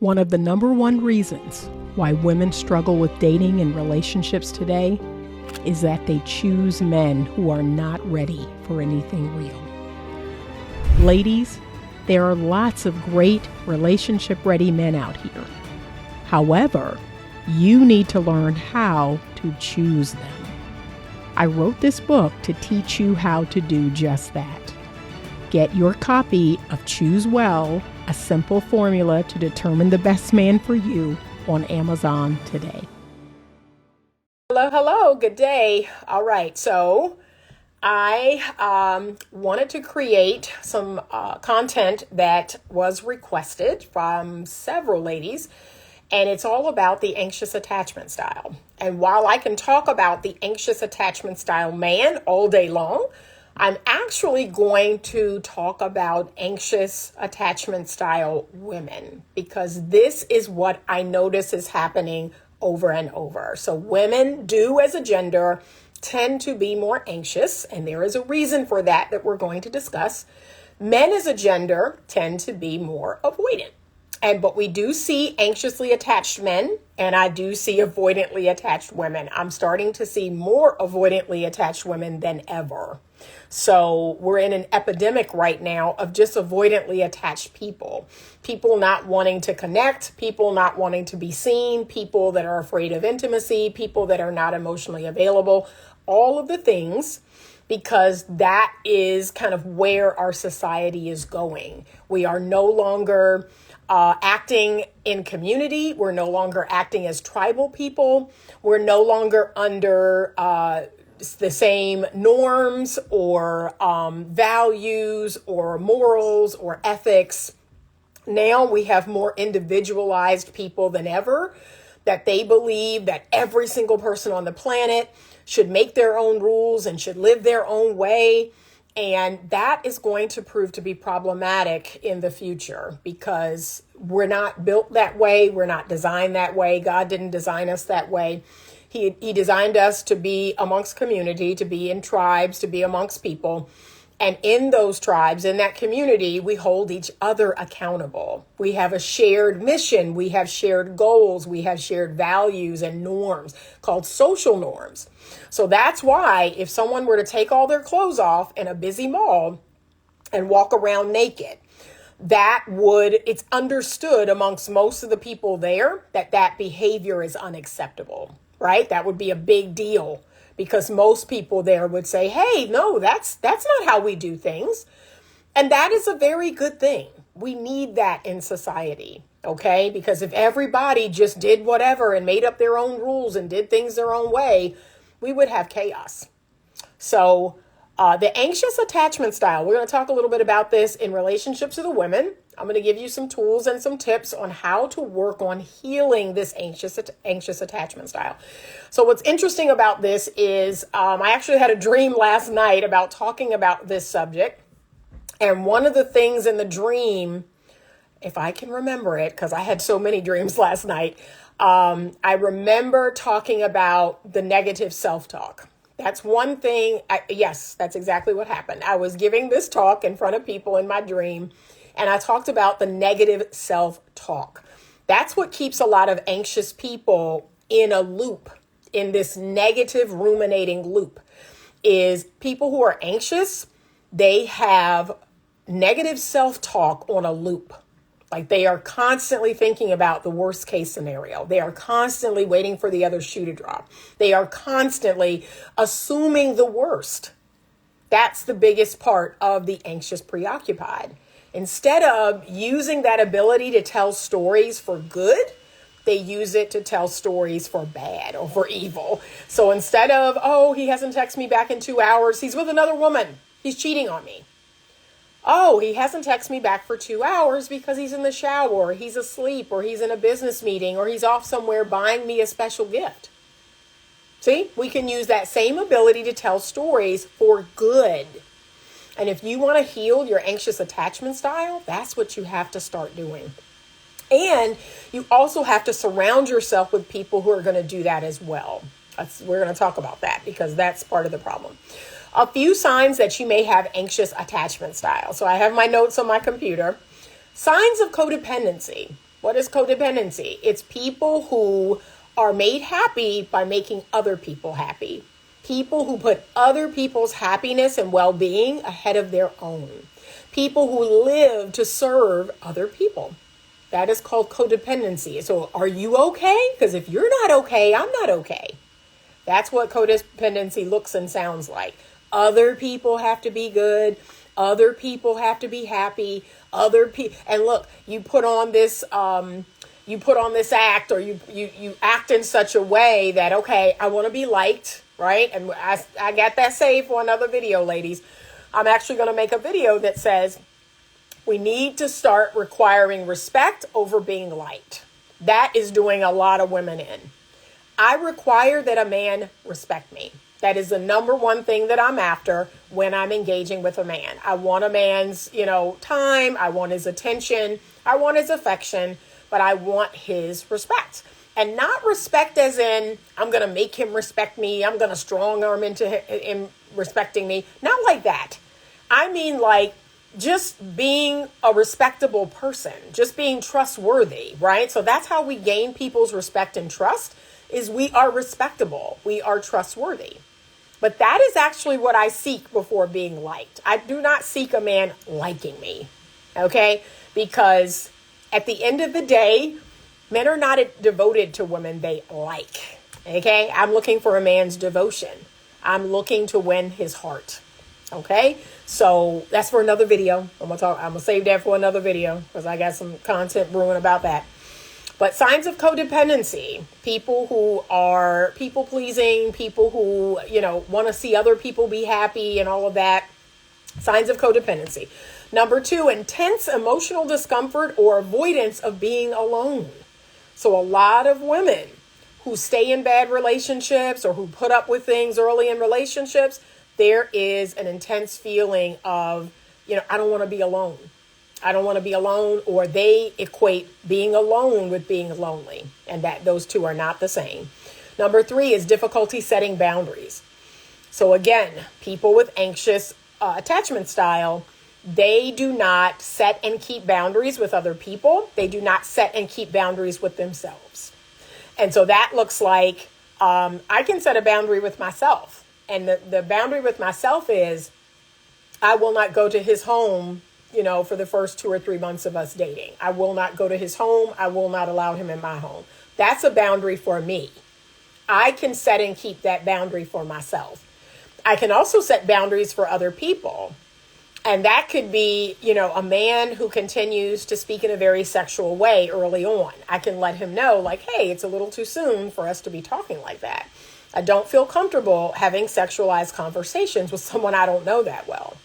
One of the number one reasons why women struggle with dating and relationships today is that they choose men who are not ready for anything real. Ladies, there are lots of great relationship-ready men out here. However, you need to learn how to choose them. I wrote this book to teach you how to do just that. Get your copy of Choose Well, a simple formula to determine the best man for you on Amazon today. Hello, good day. All right, so I wanted to create some content that was requested from several ladies, and it's all about the anxious attachment style. And while I can talk about the anxious attachment style man all day long, I'm actually going to talk about anxious attachment style women, because this is what I notice is happening over and over. So women do, as a gender, tend to be more anxious, and there is a reason for that we're going to discuss. Men as a gender tend to be more avoidant. But we do see anxiously attached men, and I do see avoidantly attached women. I'm starting to see more avoidantly attached women than ever. So we're in an epidemic right now of just avoidantly attached people. People not wanting to connect, people not wanting to be seen, people that are afraid of intimacy, people that are not emotionally available, all of the things, because that is kind of where our society is going. We are no longer acting in community. We're no longer acting as tribal people. We're no longer under the same norms or values or morals or ethics. Now we have more individualized people than ever, that they believe that every single person on the planet should make their own rules and should live their own way. And that is going to prove to be problematic in the future, because we're not built that way. We're not designed that way. God didn't design us that way. He designed us to be amongst community, to be in tribes, to be amongst people. And in those tribes, in that community, we hold each other accountable. We have a shared mission. We have shared goals. We have shared values and norms called social norms. So that's why if someone were to take all their clothes off in a busy mall and walk around naked, it's understood amongst most of the people there that behavior is unacceptable, right? That would be a big deal, because most people there would say, hey, no, that's not how we do things. And that is a very good thing. We need that in society, okay? Because if everybody just did whatever and made up their own rules and did things their own way, we would have chaos. So the anxious attachment style, we're going to talk a little bit about this in relationship to the women. I'm going to give you some tools and some tips on how to work on healing this anxious attachment style. So what's interesting about this is I actually had a dream last night about talking about this subject. And one of the things in the dream, if I can remember it, because I had so many dreams last night, I remember talking about the negative self-talk. That's one thing. Yes, that's exactly what happened. I was giving this talk in front of people in my dream, and I talked about the negative self-talk. That's what keeps a lot of anxious people in a loop, in this negative ruminating loop, is people who are anxious, they have negative self-talk on a loop. Like they are constantly thinking about the worst case scenario. They are constantly waiting for the other shoe to drop. They are constantly assuming the worst. That's the biggest part of the anxious preoccupied. Instead of using that ability to tell stories for good, they use it to tell stories for bad or for evil. So instead of, oh, he hasn't texted me back in 2 hours, he's with another woman, he's cheating on me. Oh, he hasn't texted me back for 2 hours because he's in the shower, or he's asleep, or he's in a business meeting, or he's off somewhere buying me a special gift. See, we can use that same ability to tell stories for good. And if you want to heal your anxious attachment style, that's what you have to start doing. And you also have to surround yourself with people who are going to do that as well. We're going to talk about that, because that's part of the problem. A few signs that you may have anxious attachment style. So I have my notes on my computer. Signs of codependency. What is codependency? It's people who are made happy by making other people happy. People who put other people's happiness and well-being ahead of their own. People who live to serve other people. That is called codependency. So are you okay? Because if you're not okay, I'm not okay. That's what codependency looks and sounds like. Other people have to be good. Other people have to be happy. And look, you put on this act, or you act in such a way that, okay, I want to be liked, right? And I got that saved for another video, ladies. I'm actually going to make a video that says we need to start requiring respect over being liked. That is doing a lot of women in. I require that a man respect me. That is the number one thing that I'm after when I'm engaging with a man. I want a man's, time. I want his attention. I want his affection, but I want his respect. And not respect as in, I'm going to make him respect me. I'm going to strong arm into him respecting me. Not like that. I mean, like, just being a respectable person, just being trustworthy, right? So that's how we gain people's respect and trust, is we are respectable. We are trustworthy. But that is actually what I seek before being liked. I do not seek a man liking me, okay? Because at the end of the day, men are not devoted to women they like, okay? I'm looking for a man's devotion. I'm looking to win his heart, okay? So that's for another video. I'm gonna save that for another video because I got some content brewing about that. But signs of codependency, people who are people pleasing, people who, want to see other people be happy and all of that. Signs of codependency. Number 2, intense emotional discomfort or avoidance of being alone. So a lot of women who stay in bad relationships or who put up with things early in relationships, there is an intense feeling of, I don't want to be alone. I don't want to be alone, or they equate being alone with being lonely, and that those two are not the same. Number 3 is difficulty setting boundaries. So again, people with anxious attachment style, they do not set and keep boundaries with other people. They do not set and keep boundaries with themselves. And so that looks like I can set a boundary with myself. And the boundary with myself is I will not go to his home for the first 2 or 3 months of us dating. I will not go to his home. I will not allow him in my home. That's a boundary for me. I can set and keep that boundary for myself. I can also set boundaries for other people. And that could be, a man who continues to speak in a very sexual way early on. I can let him know, like, hey, it's a little too soon for us to be talking like that. I don't feel comfortable having sexualized conversations with someone I don't know that well.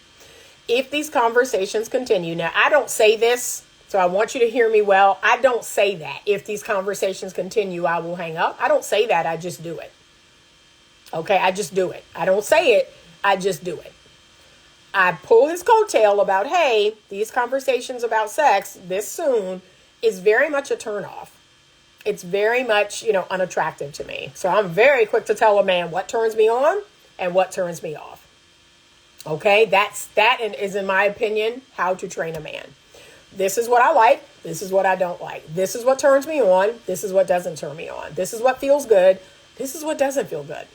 If these conversations continue, now I don't say this, so I want you to hear me well. I don't say that. If these conversations continue, I will hang up. I don't say that. I just do it. Okay, I just do it. I don't say it. I just do it. I pull his coattail about, hey, these conversations about sex this soon is very much a turnoff. It's very much, unattractive to me. So I'm very quick to tell a man what turns me on and what turns me off. Okay, that is, in my opinion, how to train a man. This is what I like. This is what I don't like. This is what turns me on. This is what doesn't turn me on. This is what feels good. This is what doesn't feel good.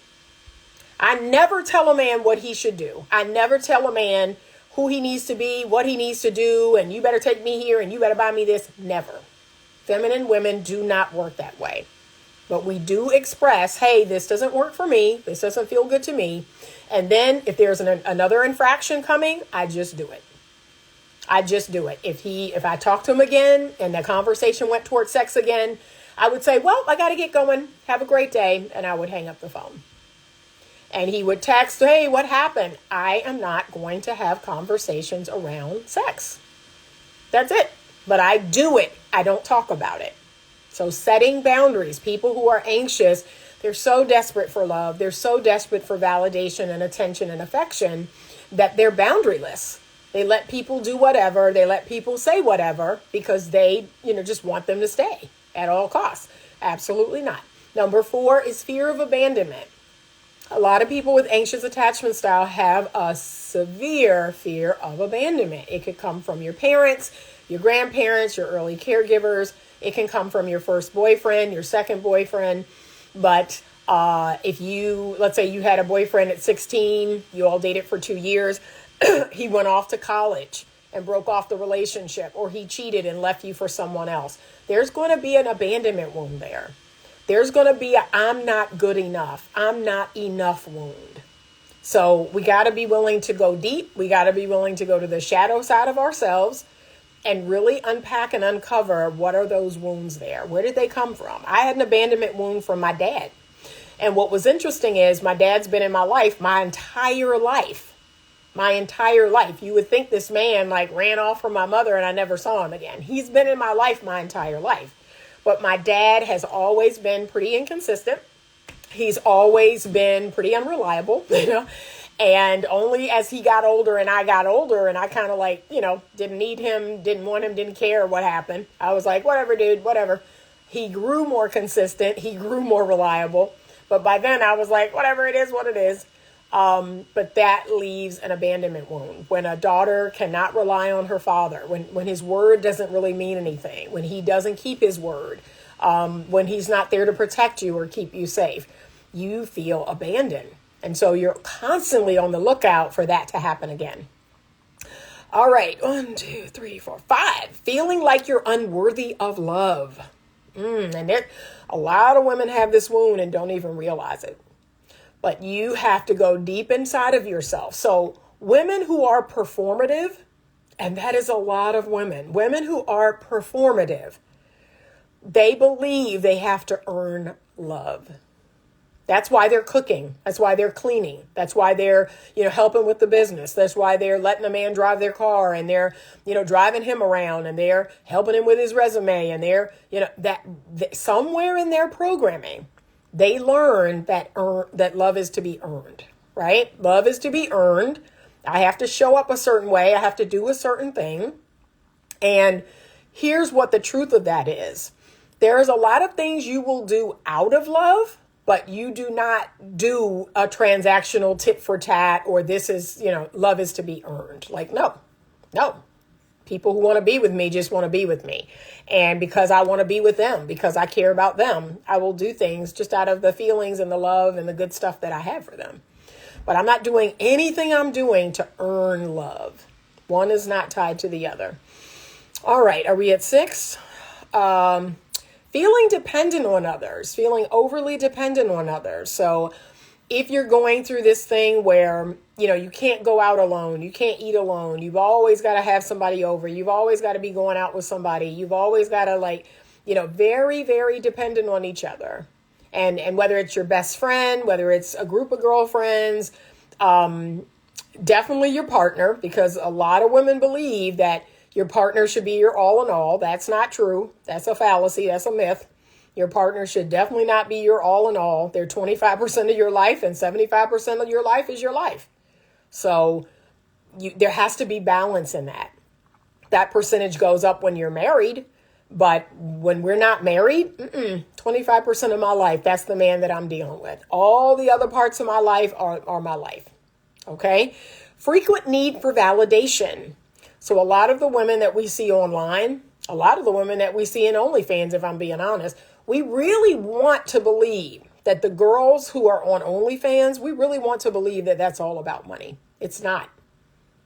I never tell a man what he should do. I never tell a man who he needs to be, what he needs to do, and you better take me here and you better buy me this. Never. Feminine women do not work that way. But we do express, hey, this doesn't work for me. This doesn't feel good to me. And then if there's another infraction coming, I just do it. I just do it. If I talk to him again and the conversation went towards sex again, I would say, well, I got to get going. Have a great day. And I would hang up the phone. And he would text, hey, what happened? I am not going to have conversations around sex. That's it. But I do it. I don't talk about it. So setting boundaries, people who are anxious, they're so desperate for love. They're so desperate for validation and attention and affection that they're boundaryless. They let people do whatever. They let people say whatever because they, just want them to stay at all costs. Absolutely not. Number 4 is fear of abandonment. A lot of people with anxious attachment style have a severe fear of abandonment. It could come from your parents, your grandparents, your early caregivers. It can come from your first boyfriend, your second boyfriend. But if let's say you had a boyfriend at 16, you all dated for 2 years, he went off to college and broke off the relationship, or he cheated and left you for someone else, there's going to be an abandonment wound there. There's going to be a I'm not good enough, I'm not enough wound. So we got to be willing to go deep. We got to be willing to go to the shadow side of ourselves and really unpack and uncover what are those wounds there? Where did they come from? I had an abandonment wound from my dad. And what was interesting is my dad's been in my life my entire life. My entire life. You would think this man like ran off from my mother and I never saw him again. He's been in my life my entire life. But my dad has always been pretty inconsistent. He's always been pretty unreliable, and only as he got older and I got older and I kind of like, didn't need him, didn't want him, didn't care what happened. I was like, whatever, dude, whatever. He grew more consistent. He grew more reliable. But by then I was like, whatever, it is what it is. But that leaves an abandonment wound. When a daughter cannot rely on her father, when his word doesn't really mean anything, when he doesn't keep his word, when he's not there to protect you or keep you safe, you feel abandoned. And so you're constantly on the lookout for that to happen again. All right. 1, 2, 3, 4, 5. Feeling like you're unworthy of love. And a lot of women have this wound and don't even realize it. But you have to go deep inside of yourself. So women who are performative, and that is a lot of women who are performative, they believe they have to earn love. That's why they're cooking. That's why they're cleaning. That's why they're, helping with the business. That's why they're letting a man drive their car and they're, driving him around and they're helping him with his resume and they're, that somewhere in their programming, they learn that love is to be earned, right? Love is to be earned. I have to show up a certain way. I have to do a certain thing. And here's what the truth of that is. There is a lot of things you will do out of love, but you do not do a transactional tit for tat or this is, love is to be earned. Like, no. People who want to be with me just want to be with me. And because I want to be with them, because I care about them, I will do things just out of the feelings and the love and the good stuff that I have for them. But I'm not doing anything I'm doing to earn love. One is not tied to the other. All right. Are we at 6? Feeling dependent on others, feeling overly dependent on others. So if you're going through this thing where, you can't go out alone, you can't eat alone, you've always got to have somebody over, you've always got to be going out with somebody, you've always got to very, very dependent on each other. And whether it's your best friend, whether it's a group of girlfriends, definitely your partner, because a lot of women believe that your partner should be your all in all. That's not true. That's a fallacy. That's a myth. Your partner should definitely not be your all in all. They're 25% of your life and 75% of your life is your life. So there has to be balance in that. That percentage goes up when you're married, but when we're not married, 25% of my life, that's the man that I'm dealing with. All the other parts of my life are my life. Okay? Frequent need for validation. So a lot of the women that we see online, a lot of the women that we see in OnlyFans, if I'm being honest, we really want to believe that the girls who are on OnlyFans, we really want to believe that that's all about money. It's not.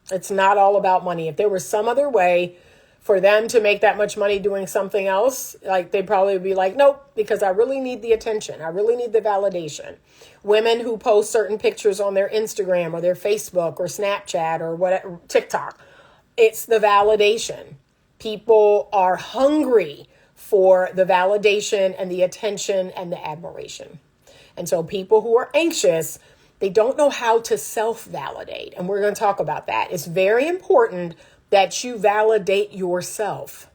It's not all about money. If there was some other way for them to make that much money doing something else, like they'd probably be like, nope, because I really need the attention. I really need the validation. Women who post certain pictures on their Instagram or their Facebook or Snapchat or whatever, TikTok, it's the validation. People are hungry for the validation and the attention and the admiration. And so people who are anxious, they don't know how to self-validate. And we're going to talk about that. It's very important that you validate yourself.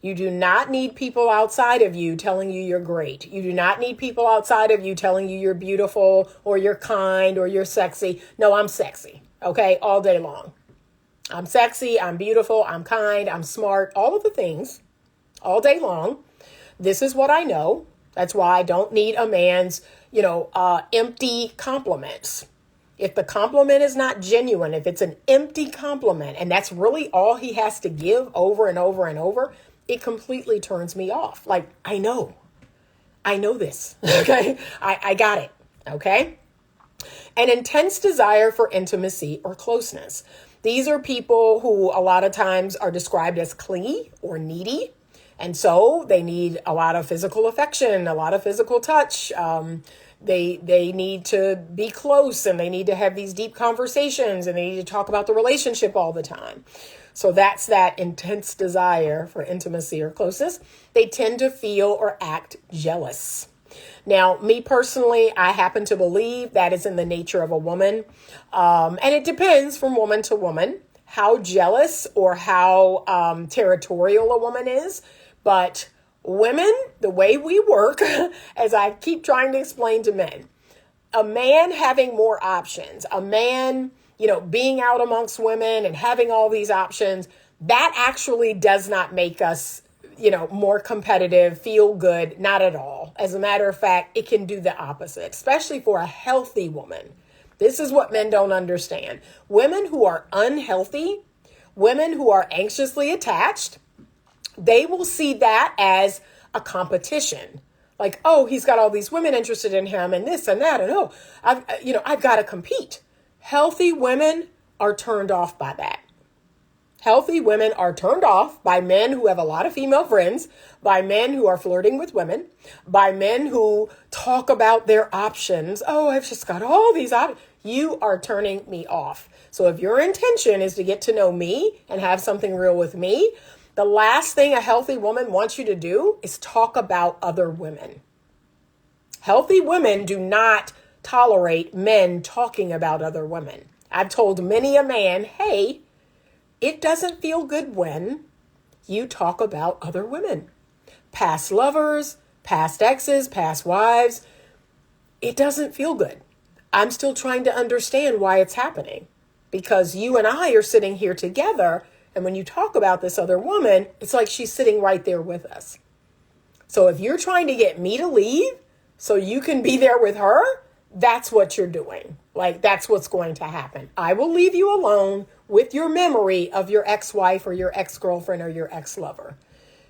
You do not need people outside of you telling you you're great. You do not need people outside of you telling you you're beautiful or you're kind or you're sexy. No, I'm sexy. Okay, all day long. I'm sexy, I'm beautiful, I'm kind, I'm smart, all of the things, all day long. This is what I know. That's why I don't need a man's, empty compliments. If the compliment is not genuine, if it's an empty compliment, and that's really all he has to give over and over and over, it completely turns me off. Like, I know this. Okay. I got it. Okay. An intense desire for intimacy or closeness. These are people who a lot of times are described as clingy or needy. And so they need a lot of physical affection, a lot of physical touch. They need to be close, and they need to have these deep conversations, and they need to talk about the relationship all the time. So that's that intense desire for intimacy or closeness. They tend to feel or act jealous. Now, me personally, I happen to believe that is in the nature of a woman. And it depends from woman to woman how jealous or how territorial a woman is. But women, the way we work, as I keep trying to explain to men, a man having more options, a man, being out amongst women and having all these options, that actually does not make us more competitive, feel good, not at all. As a matter of fact, it can do the opposite, especially for a healthy woman. This is what men don't understand. Women who are unhealthy, women who are anxiously attached, they will see that as a competition. Like, oh, he's got all these women interested in him and this and that. And I've got to compete. Healthy women are turned off by that. Healthy women are turned off by men who have a lot of female friends, by men who are flirting with women, by men who talk about their options. Oh, I've just got all these options. You are turning me off. So if your intention is to get to know me and have something real with me, the last thing a healthy woman wants you to do is talk about other women. Healthy women do not tolerate men talking about other women. I've told many a man, hey, it doesn't feel good when you talk about other women, past lovers, past exes, past wives. It doesn't feel good. I'm still trying to understand why it's happening, because you and I are sitting here together. And when you talk about this other woman, it's like she's sitting right there with us. So if you're trying to get me to leave so you can be there with her, that's what you're doing. Like, that's what's going to happen. I will leave you alone with your memory of your ex-wife or your ex-girlfriend or your ex-lover.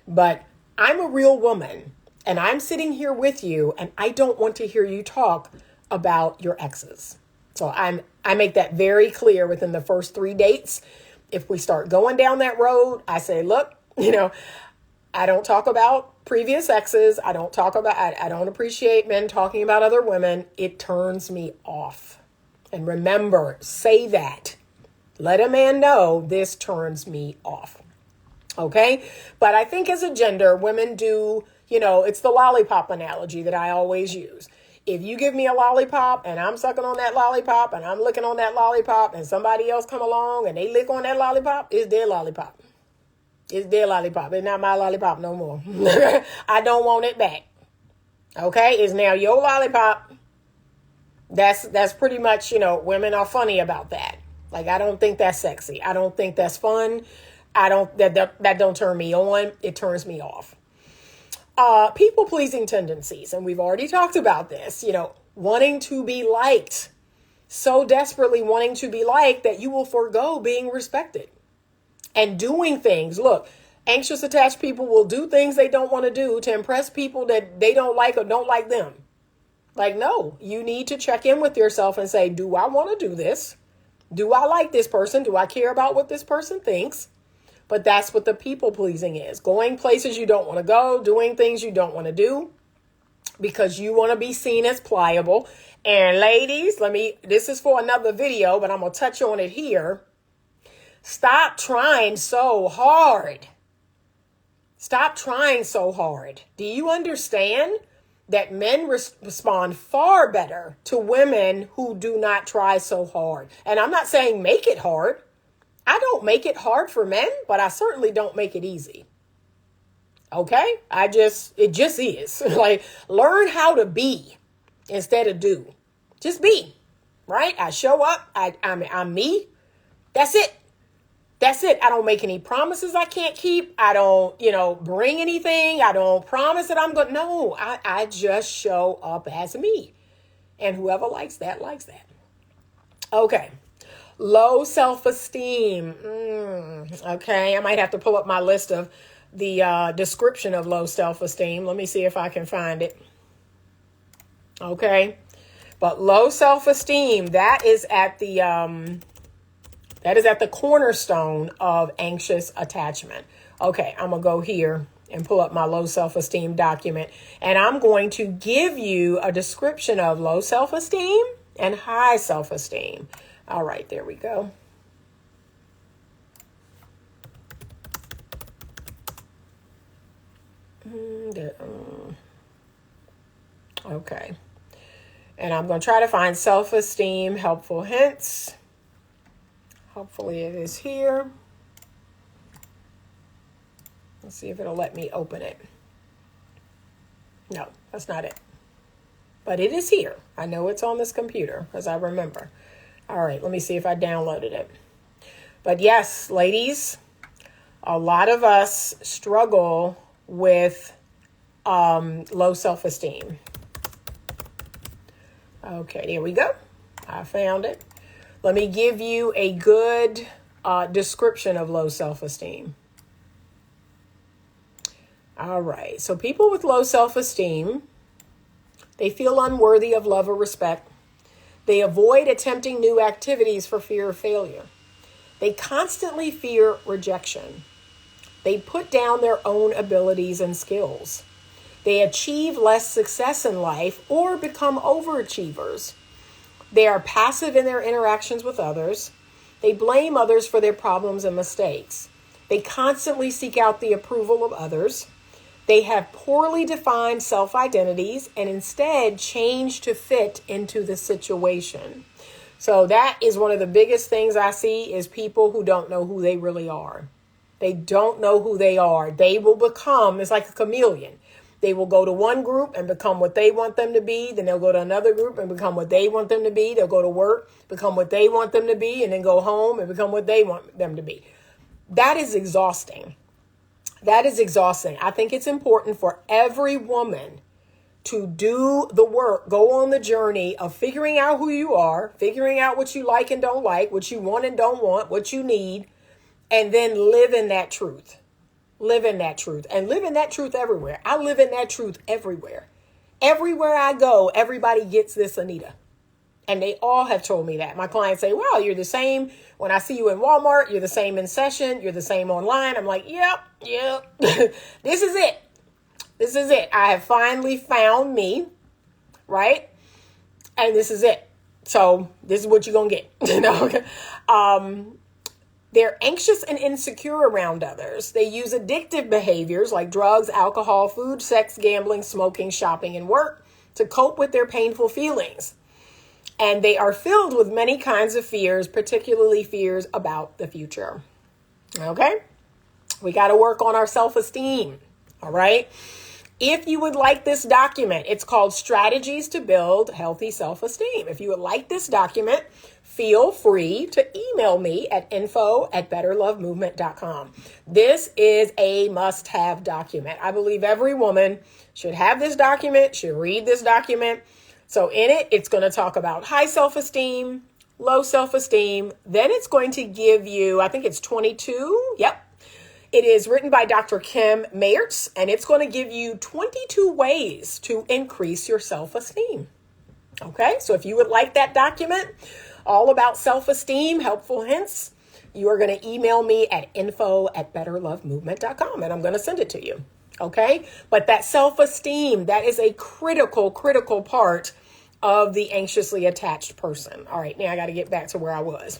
But I'm a real woman, and I'm sitting here with you, and I don't want to hear you talk about your exes. So I make that very clear within the first 3 dates. If we start going down that road, I say, look, I don't talk about previous exes. I don't appreciate men talking about other women. It turns me off. And remember, say that. Let a man know this turns me off. Okay? But I think as a gender, women do, it's the lollipop analogy that I always use. If you give me a lollipop and I'm sucking on that lollipop and I'm licking on that lollipop and somebody else come along and they lick on that lollipop, it's their lollipop. It's their lollipop. It's not my lollipop no more. I don't want it back. Okay? It's now your lollipop. That's pretty much, women are funny about that. Like, I don't think that's sexy. I don't think that's fun. That don't turn me on. It turns me off. People-pleasing tendencies. And we've already talked about this, wanting to be liked. So desperately wanting to be liked that you will forego being respected. And doing things. Look, anxious attached people will do things they don't want to do to impress people that they don't like or don't like them. Like, no, you need to check in with yourself and say, do I want to do this? Do I like this person? Do I care about what this person thinks? But that's what the people pleasing is. Going places you don't want to go, doing things you don't want to do because you want to be seen as pliable. And ladies, this is for another video, but I'm going to touch on it here. Stop trying so hard. Stop trying so hard. Do you understand that men respond far better to women who do not try so hard? And I'm not saying make it hard. I don't make it hard for men, but I certainly don't make it easy. Okay? It just is. Like, learn how to be instead of do. Just be, right? I show up. I'm me. That's it. That's it. I don't make any promises I can't keep. I don't, bring anything. I don't promise that I'm going. No, I just show up as me. And whoever likes that, likes that. Okay. Low self-esteem. Okay. I might have to pull up my list of the description of low self-esteem. Let me see if I can find it. Okay. But low self-esteem, that is at the cornerstone of anxious attachment. Okay, I'm going to go here and pull up my low self-esteem document. And I'm going to give you a description of low self-esteem and high self-esteem. All right, there we go. Okay. And I'm going to try to find self-esteem helpful hints. Hopefully it is here. Let's see if it'll let me open it. No, that's not it. But it is here. I know it's on this computer because I remember. All right, let me see if I downloaded it. But yes, ladies, a lot of us struggle with low self-esteem. Okay, here we go. I found it. Let me give you a good description of low self-esteem. All right, so people with low self-esteem, they feel unworthy of love or respect. They avoid attempting new activities for fear of failure. They constantly fear rejection. They put down their own abilities and skills. They achieve less success in life or become overachievers. They are passive in their interactions with others. They blame others for their problems and mistakes. They constantly seek out the approval of others. They have poorly defined self-identities and instead change to fit into the situation. So that is one of the biggest things I see is people who don't know who they really are. They don't know who they are. They will become, it's like a chameleon. They will go to one group and become what they want them to be. Then they'll go to another group and become what they want them to be. They'll go to work, become what they want them to be, and then go home and become what they want them to be. That is exhausting. That is exhausting. I think it's important for every woman to do the work, go on the journey of figuring out who you are, figuring out what you like and don't like, what you want and don't want, what you need, and then live in that truth. Live in that truth and live in that truth everywhere. I live in that truth everywhere. Everywhere I go, everybody gets this, Anita. And they all have told me that. My clients say, well, you're the same when I see you in Walmart. You're the same in session. You're the same online. I'm like, yep. This is it. This is it. I have finally found me, right? And this is it. So this is what you're going to get. They're anxious and insecure around others. They use addictive behaviors like drugs, alcohol, food, sex, gambling, smoking, shopping, and work to cope with their painful feelings. And they are filled with many kinds of fears, particularly fears about the future. Okay? We got to work on our self-esteem. All right? If you would like this document, it's called Strategies to Build Healthy Self-Esteem. If you would like this document, feel free to email me at info@betterlovemovement.com. This is a must-have document. I believe every woman should have this document, should read this document. So in it, it's going to talk about high self-esteem, low self-esteem. Then it's going to give you, I think it's 22. Yep. It is written by Dr. Kim Mayerts, and it's going to give you 22 ways to increase your self-esteem. Okay, so if you would like that document, all about self-esteem, helpful hints, you are going to email me at info@betterlovemovement.com, and I'm going to send it to you. Okay, but that self-esteem, that is a critical part of the anxiously attached person. All right, now I got to get back to where I was.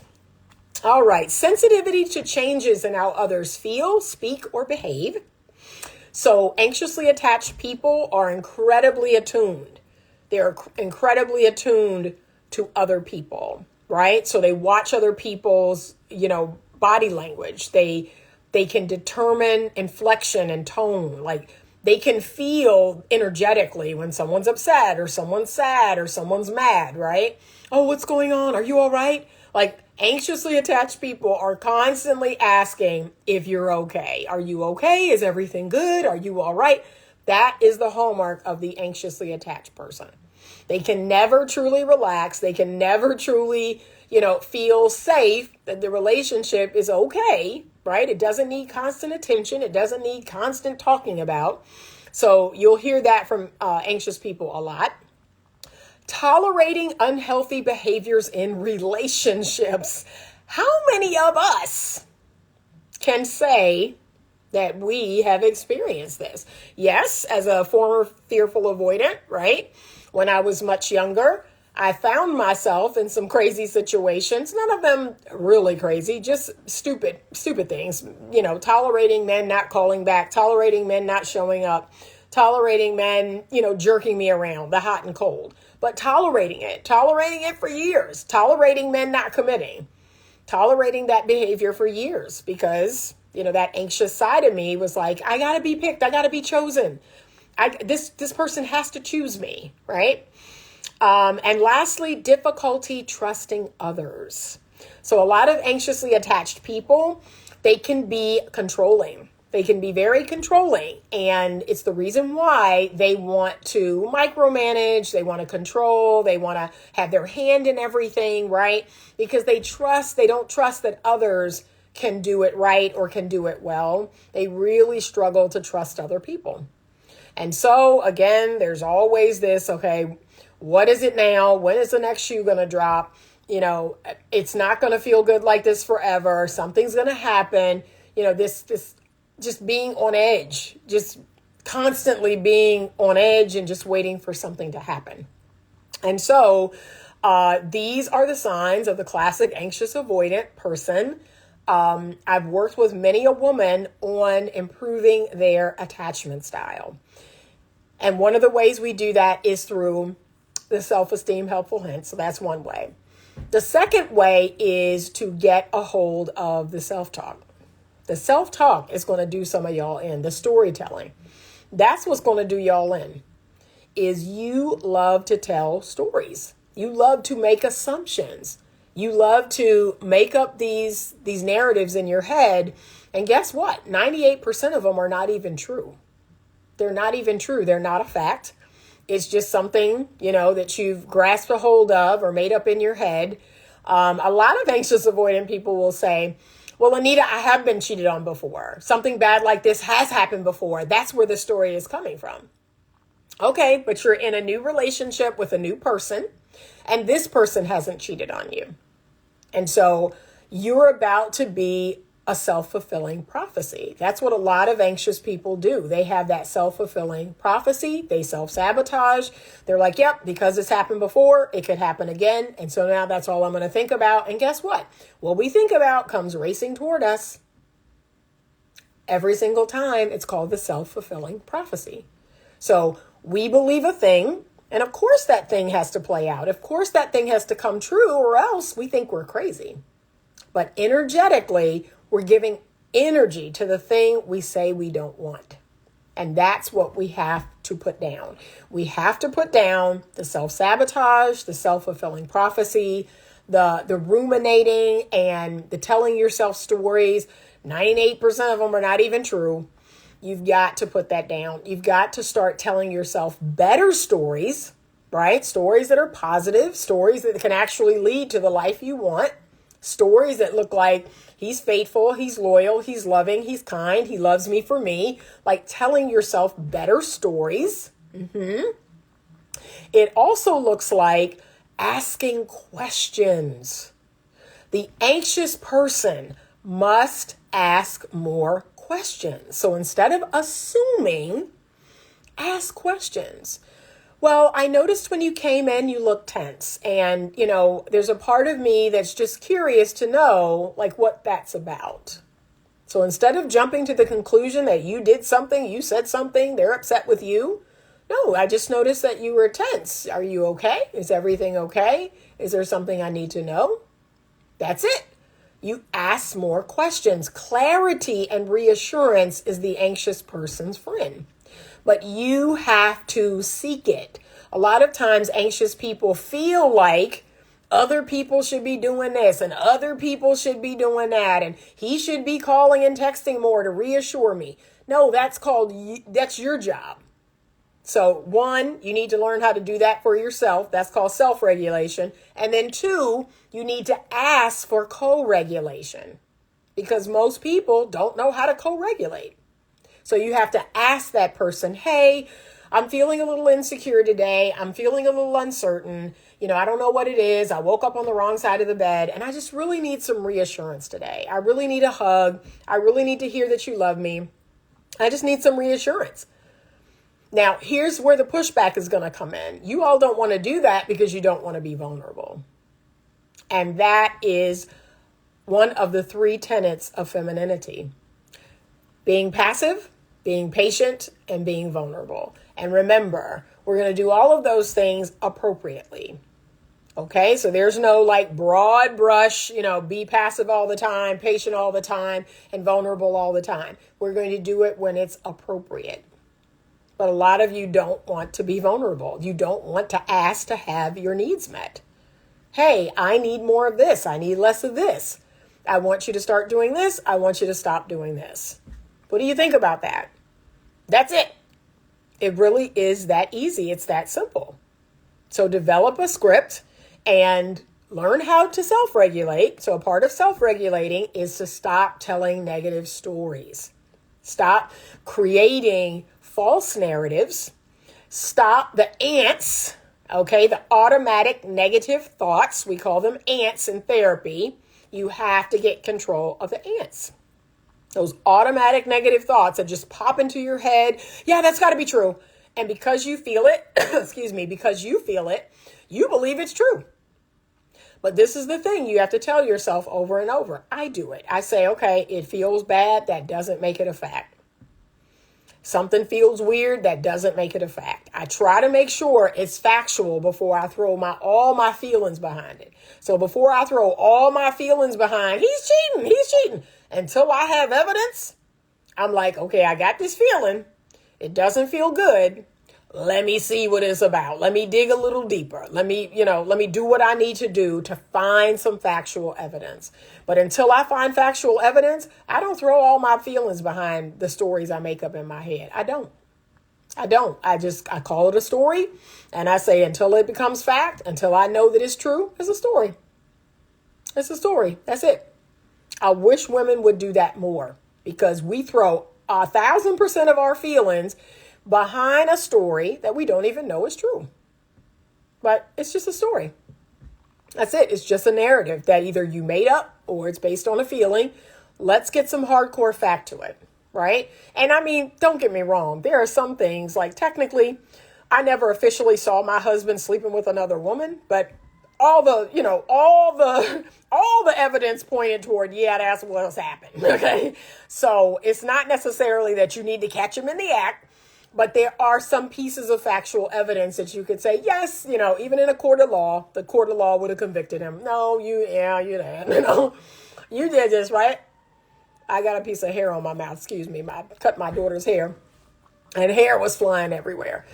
All right, sensitivity to changes in how others feel, speak, or behave. So anxiously attached people are incredibly attuned. They're incredibly attuned to other people, right? So they watch other people's, body language. They can determine inflection and tone. Like they can feel energetically when someone's upset or someone's sad or someone's mad, right? Oh, what's going on? Are you all right? Like anxiously attached people are constantly asking if you're okay. Are you okay? Is everything good? Are you all right? That is the hallmark of the anxiously attached person. They can never truly relax. They can never truly, feel safe that the relationship is okay, right? It doesn't need constant attention. It doesn't need constant talking about. So you'll hear that from anxious people a lot. Tolerating unhealthy behaviors in relationships. How many of us can say that we have experienced this? Yes, as a former fearful avoidant, right? When I was much younger, I found myself in some crazy situations, none of them really crazy, just stupid things, tolerating men not calling back, tolerating men not showing up, tolerating men, jerking me around, the hot and cold, but tolerating it for years, tolerating men not committing, tolerating that behavior for years because, that anxious side of me was like, I got to be picked. I got to be chosen. This person has to choose me, right? And lastly, difficulty trusting others. So a lot of anxiously attached people, they can be controlling. They can be very controlling. And it's the reason why they want to micromanage. They want to control. They want to have their hand in everything, right? Because they don't trust that others can do it right or can do it well. They really struggle to trust other people. And so again, there's always this, okay, what is it now? When is the next shoe going to drop? It's not going to feel good like this forever. Something's going to happen. This just being on edge, just constantly being on edge and just waiting for something to happen. And so these are the signs of the classic anxious avoidant person. I've worked with many a woman on improving their attachment style. And one of the ways we do that is through the self-esteem helpful hints. So that's one way. The second way is to get a hold of the self-talk. The self-talk is going to do some of y'all in. The storytelling. That's what's going to do y'all in. Is you love to tell stories. You love to make assumptions. You love to make up these narratives in your head. And guess what? 98% of them are not even true. They're not even true. They're not a fact. It's just something, that you've grasped a hold of or made up in your head. A lot of anxious avoidant people will say, well, Anita, I have been cheated on before. Something bad like this has happened before. That's where the story is coming from. Okay, but you're in a new relationship with a new person, and this person hasn't cheated on you. And so you're about to be a self-fulfilling prophecy. That's what a lot of anxious people do. They have that self-fulfilling prophecy. They self-sabotage. They're like, yep, because it's happened before, it could happen again. And so now that's all I'm going to think about. And guess what? What we think about comes racing toward us. Every single time. It's called the self-fulfilling prophecy. So we believe a thing, and of course that thing has to play out. Of course that thing has to come true, or else we think we're crazy. But energetically, we're giving energy to the thing we say we don't want. And that's what we have to put down. We have to put down the self-sabotage, the self-fulfilling prophecy, the ruminating and the telling yourself stories. 98% of them are not even true. You've got to put that down. You've got to start telling yourself better stories, right? Stories that are positive, stories that can actually lead to the life you want. Stories that look like he's faithful, he's loyal, he's loving, he's kind, he loves me for me. Like telling yourself better stories. It also looks like asking questions. The anxious person must ask more questions. So instead of assuming, ask questions. Well, I noticed when you came in, you looked tense. And, there's a part of me that's just curious to know, what that's about. So instead of jumping to the conclusion that you did something, you said something, they're upset with you. No, I just noticed that you were tense. Are you okay? Is everything okay? Is there something I need to know? That's it. You ask more questions. Clarity and reassurance is the anxious person's friend. But you have to seek it. A lot of times anxious people feel like other people should be doing this and other people should be doing that. And he should be calling and texting more to reassure me. No, that's your job. So one, you need to learn how to do that for yourself. That's called self-regulation. And then two, you need to ask for co-regulation because most people don't know how to co-regulate. So you have to ask that person, hey, I'm feeling a little insecure today. I'm feeling a little uncertain. I don't know what it is. I woke up on the wrong side of the bed and I just really need some reassurance today. I really need a hug. I really need to hear that you love me. I just need some reassurance. Now, here's where the pushback is going to come in. You all don't want to do that because you don't want to be vulnerable. And that is one of the 3 tenets of femininity. Being passive, being patient, and being vulnerable. And remember, we're going to do all of those things appropriately. Okay, so there's no like broad brush, be passive all the time, patient all the time, and vulnerable all the time. We're going to do it when it's appropriate. But a lot of you don't want to be vulnerable. You don't want to ask to have your needs met. Hey, I need more of this. I need less of this. I want you to start doing this. I want you to stop doing this. What do you think about that? That's it. It really is that easy. It's that simple. So develop a script and learn how to self-regulate. So a part of self-regulating is to stop telling negative stories. Stop creating false narratives. Stop the ants, okay? The automatic negative thoughts. We call them ants in therapy. You have to get control of the ants. Those automatic negative thoughts that just pop into your head. Yeah, that's got to be true. And because you feel it, you believe it's true. But this is the thing you have to tell yourself over and over. I do it. I say, okay, it feels bad. That doesn't make it a fact. Something feels weird. That doesn't make it a fact. I try to make sure it's factual before I throw all my feelings behind it. So before I throw all my feelings behind, he's cheating. Until I have evidence, I'm like, okay, I got this feeling. It doesn't feel good. Let me see what it's about. Let me dig a little deeper. Let me do what I need to do to find some factual evidence. But until I find factual evidence, I don't throw all my feelings behind the stories I make up in my head. I don't. I call it a story and I say until it becomes fact, until I know that it's true, it's a story. It's a story. That's it. I wish women would do that more because we throw 1,000% of our feelings behind a story that we don't even know is true. But it's just a story. That's it. It's just a narrative that either you made up or it's based on a feeling. Let's get some hardcore fact to it, right? And I mean, don't get me wrong. There are some things like technically, I never officially saw my husband sleeping with another woman, but all the evidence pointed toward, yeah, that's what's happened. Okay. So it's not necessarily that you need to catch him in the act, but there are some pieces of factual evidence that you could say, yes, even in a court of law, the court of law would have convicted him. No, you did, you did this, right? I got a piece of hair on my mouth. Excuse me. I cut my daughter's hair and hair was flying everywhere.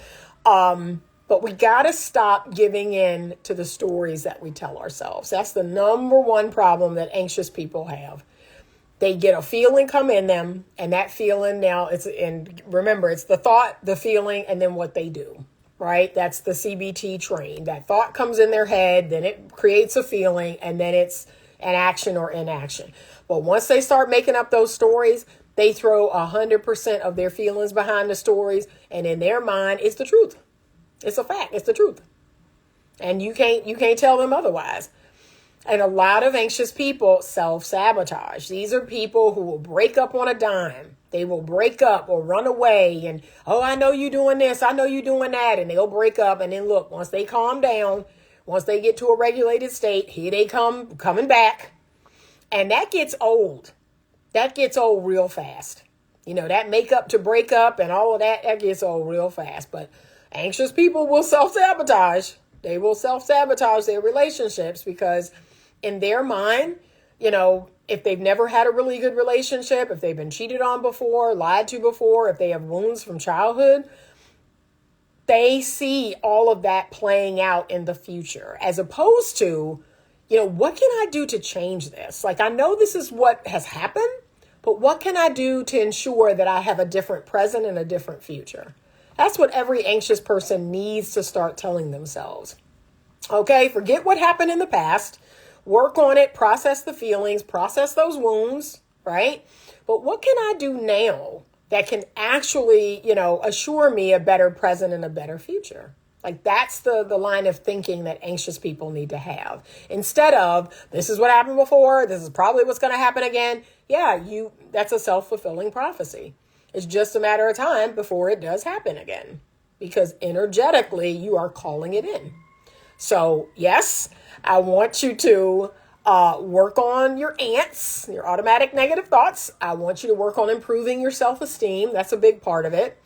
But we got to stop giving in to the stories that we tell ourselves. That's the number one problem that anxious people have. They get a feeling come in them, and that feeling remember, it's the thought, the feeling, and then what they do, right? That's the CBT train. That thought comes in their head, then it creates a feeling, and then it's an action or inaction. But once they start making up those stories, they throw 100% of their feelings behind the stories, and in their mind, it's the truth. It's a fact. It's the truth. And you can't tell them otherwise. And a lot of anxious people self-sabotage. These are people who will break up on a dime. They will break up or run away and, oh, I know you doing this. I know you doing that. And they'll break up. And then look, once they calm down, once they get to a regulated state, here they coming back. And that gets old. That gets old real fast. That makeup to break up and all of that gets old real fast. But anxious people will self-sabotage. They will self-sabotage their relationships because in their mind, if they've never had a really good relationship, if they've been cheated on before, lied to before, if they have wounds from childhood, they see all of that playing out in the future as opposed to, what can I do to change this? Like, I know this is what has happened, but what can I do to ensure that I have a different present and a different future? That's what every anxious person needs to start telling themselves. Okay, forget what happened in the past. Work on it, process the feelings, process those wounds, right? But what can I do now that can actually, assure me a better present and a better future? Like that's the line of thinking that anxious people need to have. Instead of, this is what happened before, this is probably what's going to happen again. Yeah, that's a self-fulfilling prophecy. It's just a matter of time before it does happen again, because energetically you are calling it in. So yes, I want you to work on your ants, your automatic negative thoughts. I want you to work on improving your self-esteem. That's a big part of it.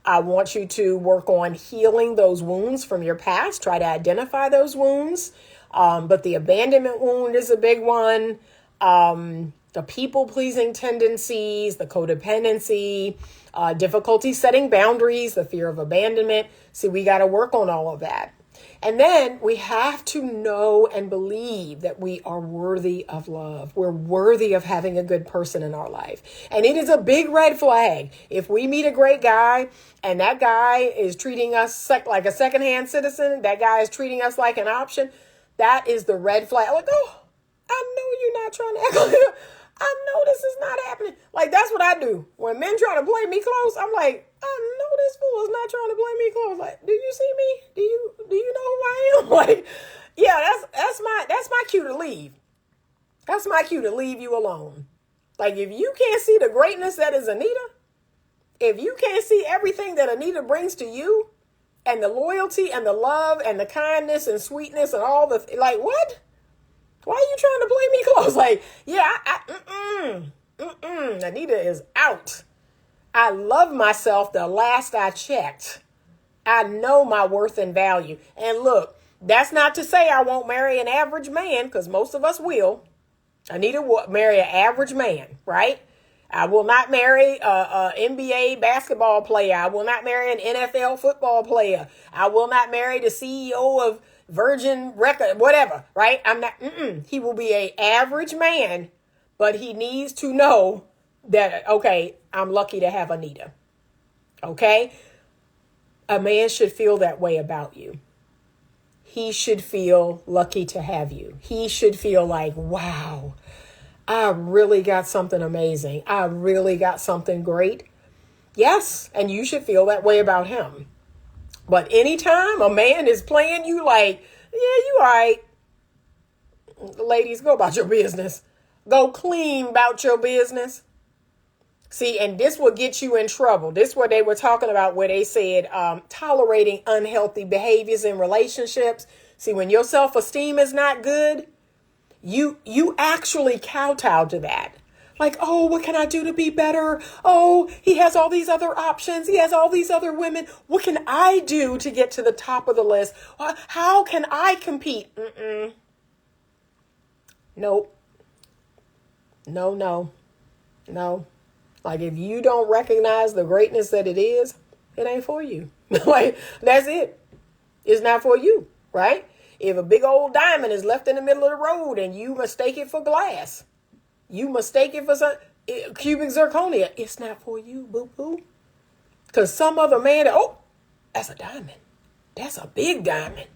I want you to work on healing those wounds from your past. Try to identify those wounds. But the abandonment wound is a big one. The people-pleasing tendencies, the codependency, difficulty setting boundaries, the fear of abandonment. See, we got to work on all of that. And then we have to know and believe that we are worthy of love. We're worthy of having a good person in our life. And it is a big red flag if we meet a great guy and that guy is treating us like a secondhand citizen, that guy is treating us like an option. That is the red flag. Like, oh, I know you're not trying to act like I know this is not happening. Like, that's what I do. When men try to play me close, I'm like, I know this fool is not trying to play me close. Like, do you see me? Do you know who I am? Like, yeah, that's my cue to leave. That's my cue to leave you alone. Like, if you can't see the greatness that is Anita, if you can't see everything that Anita brings to you, and the loyalty and the love and the kindness and sweetness and all the, like, what? Why are you trying to play me close? Like, yeah, Anita is out. I love myself the last I checked. I know my worth and value. And look, that's not to say I won't marry an average man, because most of us will. Anita will marry an average man, right? I will not marry a NBA basketball player. I will not marry an NFL football player. I will not marry the CEO of Virgin Record, whatever, right? I'm not, he will be an average man, but he needs to know that, okay, I'm lucky to have Anita. Okay? A man should feel that way about you. He should feel lucky to have you. He should feel like, wow, I really got something amazing. I really got something great. Yes, and you should feel that way about him. But anytime a man is playing you like, yeah, you all right. Ladies, go about your business. Go clean about your business. See, and this will get you in trouble. This is what they were talking about where they said tolerating unhealthy behaviors in relationships. See, when your self-esteem is not good, you actually kowtow to that. Like, oh, what can I do to be better? Oh, he has all these other options. He has all these other women. What can I do to get to the top of the list? How can I compete? Nope. No. Like, if you don't recognize the greatness that it is, it ain't for you. Like, that's it. It's not for you, right? If a big old diamond is left in the middle of the road and you mistake it for glass, you mistake it for some cubic zirconia, it's not for you, boo-boo. Because some other man, oh, that's a diamond. That's a big diamond.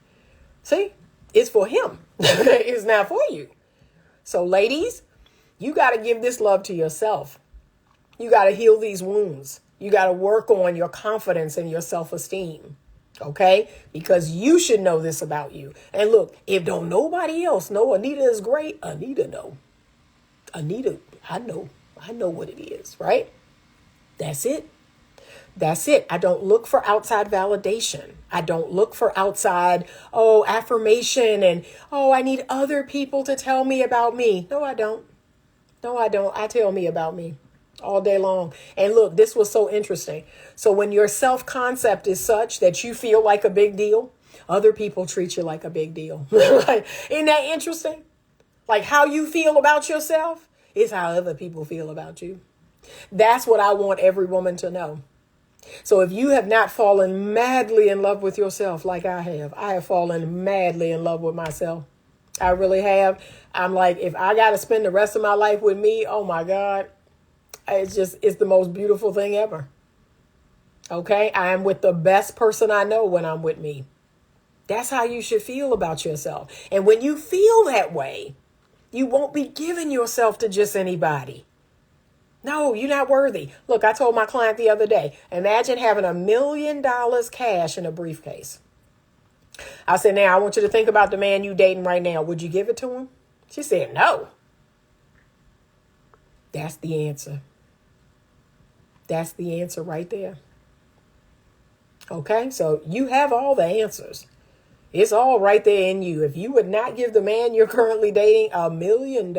See, it's for him. It's not for you. So ladies, you got to give this love to yourself. You got to heal these wounds. You got to work on your confidence and your self-esteem. Okay? Because you should know this about you. And look, if don't nobody else know Anita is great, Anita know. Anita, I know what it is, right? That's it. I don't look for outside validation. I don't look for outside, affirmation and, I need other people to tell me about me. No, I don't. I tell me about me all day long. And look, this was so interesting. So when your self-concept is such that you feel like a big deal, other people treat you like a big deal. Like, isn't that interesting? Like, how you feel about yourself is how other people feel about you. That's what I want every woman to know. So if you have not fallen madly in love with yourself like I have fallen madly in love with myself. I really have. I'm like, if I got to spend the rest of my life with me, oh my God, it's the most beautiful thing ever. Okay. I am with the best person I know when I'm with me. That's how you should feel about yourself. And when you feel that way, you won't be giving yourself to just anybody. No, you're not worthy. Look, I told my client the other day, imagine having $1 million cash in a briefcase. I said, now I want you to think about the man you dating right now. Would you give it to him? She said, no. That's the answer. That's the answer right there. Okay, so you have all the answers. It's all right there in you. If you would not give the man you're currently dating $1 million,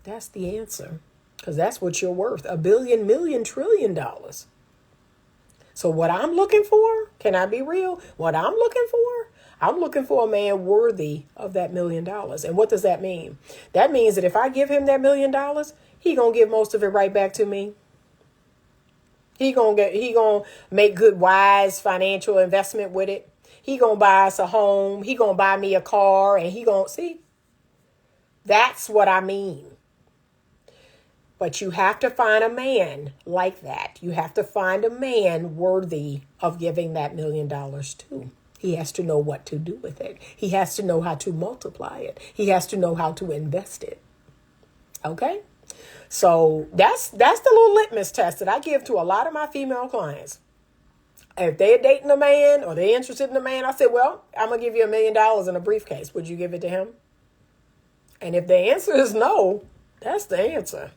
that's the answer. Because that's what you're worth. $1 billion, million, trillion dollars. So what I'm looking for, can I be real? What I'm looking for a man worthy of that $1 million. And what does that mean? That means that if I give him that $1 million, he gonna give most of it right back to me. He gonna make good, wise financial investment with it. He gonna buy us a home. He gonna buy me a car, and he gonna see. That's what I mean. But you have to find a man like that. You have to find a man worthy of giving that $1 million to. He has to know what to do with it. He has to know how to multiply it. He has to know how to invest it. Okay? So that's the little litmus test that I give to a lot of my female clients. If they're dating a man or they're interested in a man, I said, well, I'm going to give you $1 million in a briefcase. Would you give it to him? And if the answer is no, that's the answer.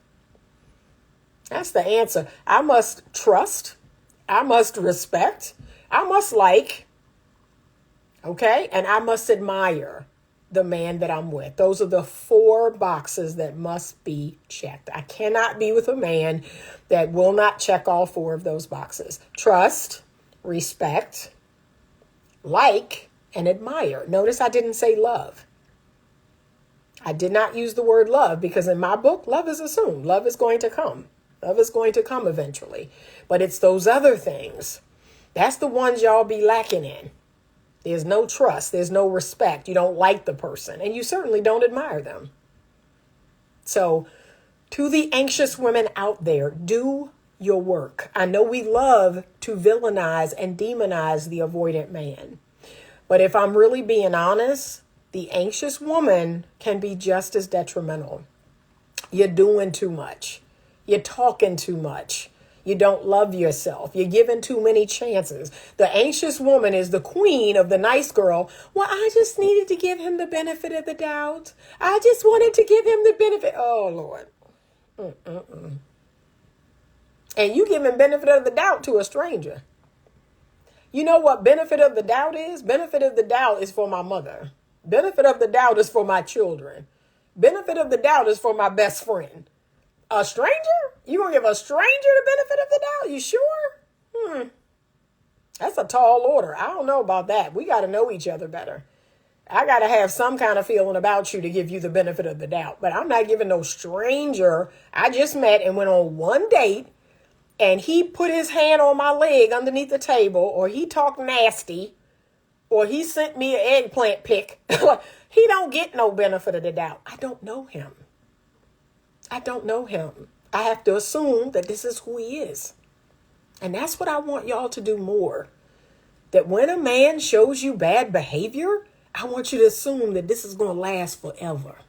That's the answer. I must trust. I must respect. I must like. Okay? And I must admire the man that I'm with. Those are the 4 boxes that must be checked. I cannot be with a man that will not check all 4 of those boxes. Trust, respect, like, and admire. Notice I didn't say love. I did not use the word love because in my book, love is assumed. Love is going to come. Love is going to come eventually. But it's those other things. That's the ones y'all be lacking in. There's no trust. There's no respect. You don't like the person. And you certainly don't admire them. So to the anxious women out there, do your work. I know we love to villainize and demonize the avoidant man. But if I'm really being honest, the anxious woman can be just as detrimental. You're doing too much. You're talking too much. You don't love yourself. You're giving too many chances. The anxious woman is the queen of the nice girl. Well, I just needed to give him the benefit of the doubt. I just wanted to give him the benefit. Oh, Lord. And you giving benefit of the doubt to a stranger. You know what benefit of the doubt is? Benefit of the doubt is for my mother. Benefit of the doubt is for my children. Benefit of the doubt is for my best friend. A stranger? You gonna give a stranger the benefit of the doubt? You sure? That's a tall order. I don't know about that. We got to know each other better. I got to have some kind of feeling about you to give you the benefit of the doubt. But I'm not giving no stranger I just met and went on one date and he put his hand on my leg underneath the table, or he talked nasty, or he sent me an eggplant pic. He don't get no benefit of the doubt. I don't know him. I don't know him. I have to assume that this is who he is. And that's what I want y'all to do more. That when a man shows you bad behavior, I want you to assume that this is going to last forever.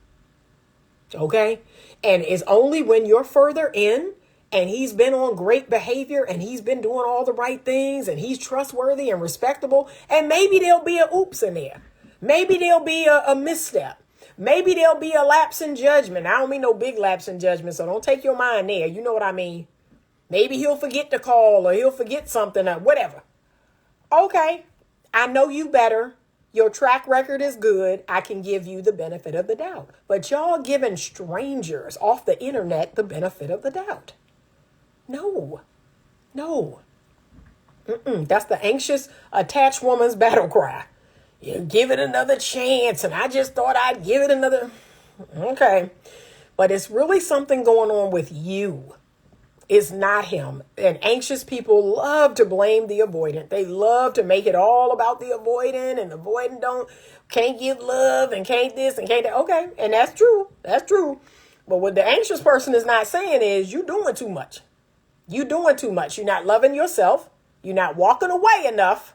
Okay? And it's only when you're further in and he's been on great behavior and he's been doing all the right things and he's trustworthy and respectable. And maybe there'll be a oops in there. Maybe there'll be a misstep. Maybe there'll be a lapse in judgment. I don't mean no big lapse in judgment, so don't take your mind there. You know what I mean? Maybe he'll forget to call or he'll forget something or whatever. Okay, I know you better. Your track record is good. I can give you the benefit of the doubt. But y'all giving strangers off the internet the benefit of the doubt. No. That's the anxious, attached woman's battle cry. You give it another chance, and I just thought I'd give it another. Okay. But it's really something going on with you. It's not him. And anxious people love to blame the avoidant. They love to make it all about the avoidant, and the avoidant can't give love and can't this and can't that. Okay. And that's true. That's true. But what the anxious person is not saying is you doing too much. You doing too much. You're not loving yourself. You're not walking away enough.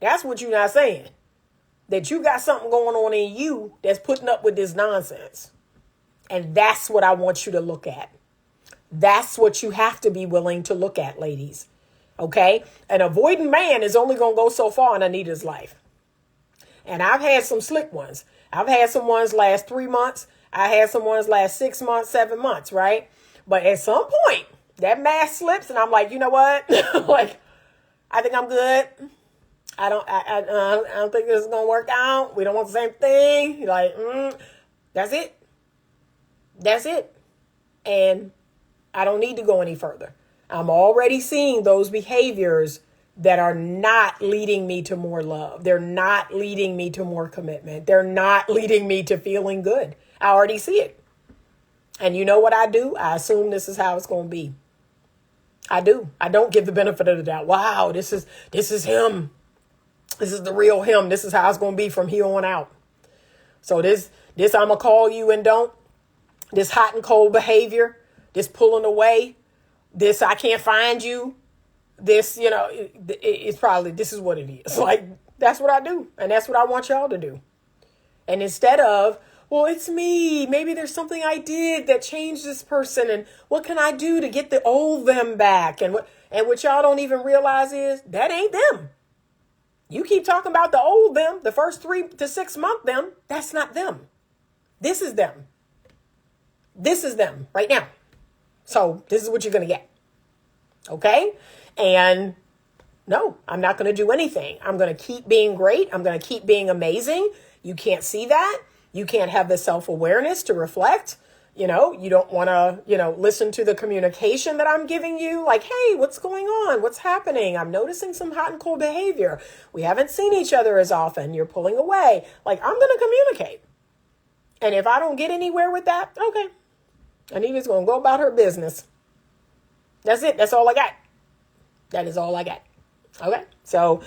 That's what you're not saying. That you got something going on in you that's putting up with this nonsense. And that's what I want you to look at. That's what you have to be willing to look at, ladies. Okay? An avoidant man is only going to go so far in Anita's life. And I've had some slick ones. I've had some ones last 3 months. I had some ones last 6 months, 7 months, right? But at some point, that mask slips and I'm like, you know what? Like, I think I'm good. I don't think this is going to work out. We don't want the same thing. You're like, that's it. That's it. And I don't need to go any further. I'm already seeing those behaviors that are not leading me to more love. They're not leading me to more commitment. They're not leading me to feeling good. I already see it. And you know what I do? I assume this is how it's going to be. I do. I don't give the benefit of the doubt. Wow, this is him. This is the real him. This is how it's going to be from here on out. So this I'm going to call you and don't. This hot and cold behavior, this pulling away, this I can't find you, this, it's probably, this is what it is. Like, that's what I do. And that's what I want y'all to do. And instead of, well, it's me. Maybe there's something I did that changed this person. And what can I do to get the old them back? And what y'all don't even realize is that ain't them. You keep talking about the old them, the first 3 to 6 month them. That's not them. This is them. This is them right now. So this is what you're going to get. Okay? And no, I'm not going to do anything. I'm going to keep being great. I'm going to keep being amazing. You can't see that. You can't have the self-awareness to reflect. You don't want to, listen to the communication that I'm giving you. Like, hey, what's going on? What's happening? I'm noticing some hot and cold behavior. We haven't seen each other as often. You're pulling away. Like, I'm going to communicate. And if I don't get anywhere with that, okay. Anita's going to go about her business. That's it. That's all I got. That is all I got. Okay. So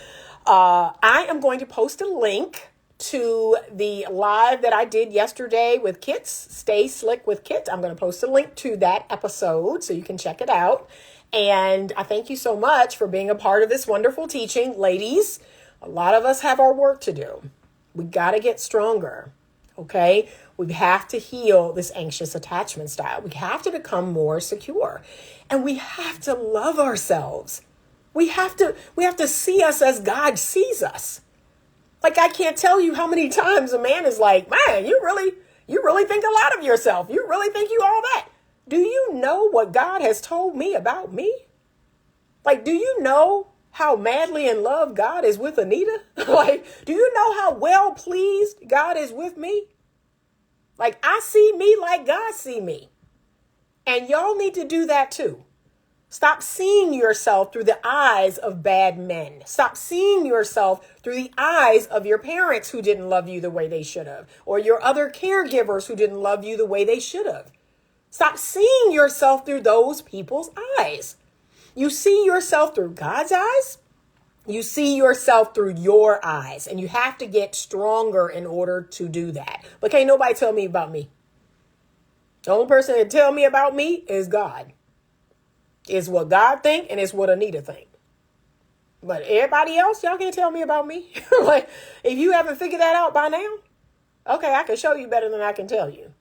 I am going to post a link to the live that I did yesterday with Kits, Stay Slick with Kits. I'm going to post a link to that episode so you can check it out. And I thank you so much for being a part of this wonderful teaching. Ladies, a lot of us have our work to do. We got to get stronger. Okay. We have to heal this anxious attachment style. We have to become more secure, and we have to love ourselves. We have to see us as God sees us. Like, I can't tell you how many times a man is like, man, you really think a lot of yourself. You really think you all that. Do you know what God has told me about me? Like, do you know how madly in love God is with Anita? Like, do you know how well pleased God is with me? Like, I see me like God see me. And y'all need to do that too. Stop seeing yourself through the eyes of bad men. Stop seeing yourself through the eyes of your parents who didn't love you the way they should have, or your other caregivers who didn't love you the way they should have. Stop seeing yourself through those people's eyes. You see yourself through God's eyes. You see yourself through your eyes, and you have to get stronger in order to do that. But can't nobody tell me about me. The only person that tell me about me is God. It's what God think, and it's what Anita think. But everybody else, y'all can't tell me about me. Like, if you haven't figured that out by now, okay, I can show you better than I can tell you.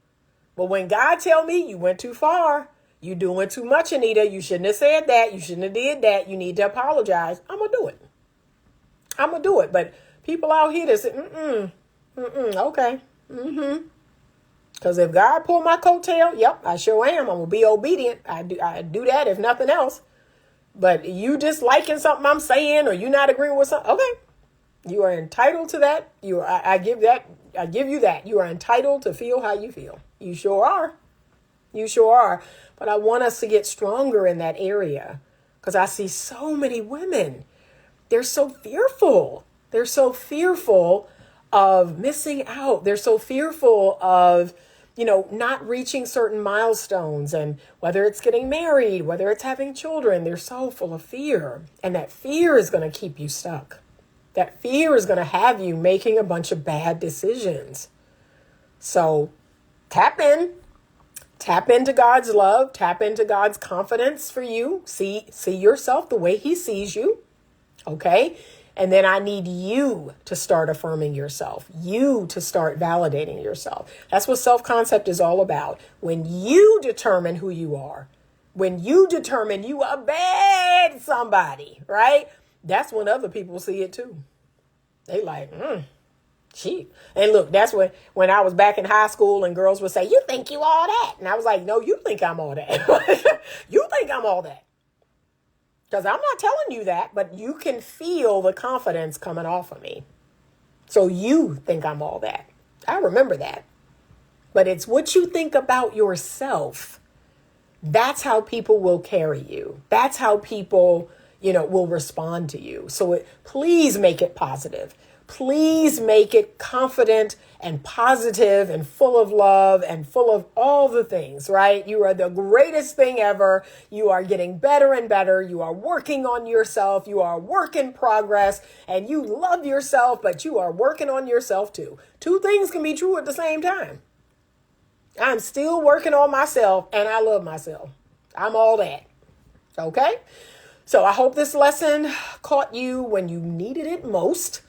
But when God tell me you went too far, you doing too much, Anita, you shouldn't have said that, you shouldn't have did that, you need to apologize, I'm going to do it. I'm going to do it. But people out here that say, okay. Because if God pulled my coattail, yep, I sure am. I'm going to be obedient. I do that if nothing else. But you disliking something I'm saying, or you not agreeing with something, okay. You are entitled to that. I give you that. You are entitled to feel how you feel. You sure are. You sure are. But I want us to get stronger in that area, because I see so many women. They're so fearful. They're so fearful of missing out. They're so fearful of, not reaching certain milestones, and whether it's getting married, whether it's having children, they're so full of fear. And that fear is going to keep you stuck. That fear is going to have you making a bunch of bad decisions. So tap in, Tap into God's love, tap into God's confidence for you. See yourself the way he sees you. Okay? And then I need you to start affirming yourself, you to start validating yourself. That's what self-concept is all about. When you determine who you are, when you determine you are bad somebody, right? That's when other people see it too. They like, she. And look, that's when I was back in high school and girls would say, you think you all that? And I was like, no, you think I'm all that. You think I'm all that. Because I'm not telling you that, but you can feel the confidence coming off of me. So you think I'm all that. I remember that. But it's what you think about yourself. That's how people will carry you. That's how people, will respond to you. So please make it positive. Please make it confident and positive and full of love and full of all the things, right? You are the greatest thing ever. You are getting better and better. You are working on yourself. You are a work in progress and you love yourself, but you are working on yourself too. Two things can be true at the same time. I'm still working on myself and I love myself. I'm all that. Okay? So I hope this lesson caught you when you needed it most.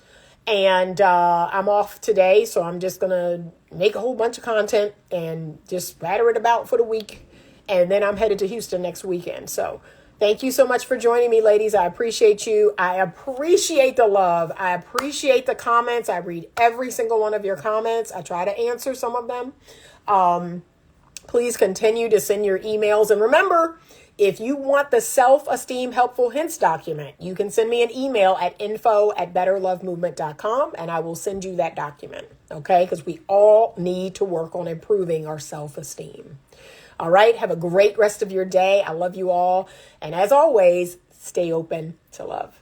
And I'm off today, so I'm just going to make a whole bunch of content and just batter it about for the week. And then I'm headed to Houston next weekend. So thank you so much for joining me, ladies. I appreciate you. I appreciate the love. I appreciate the comments. I read every single one of your comments. I try to answer some of them. Please continue to send your emails. And remember, if you want the self-esteem helpful hints document, you can send me an email at info@betterlovemovement.com and I will send you that document. Okay? Because we all need to work on improving our self-esteem. All right. Have a great rest of your day. I love you all. And as always, stay open to love.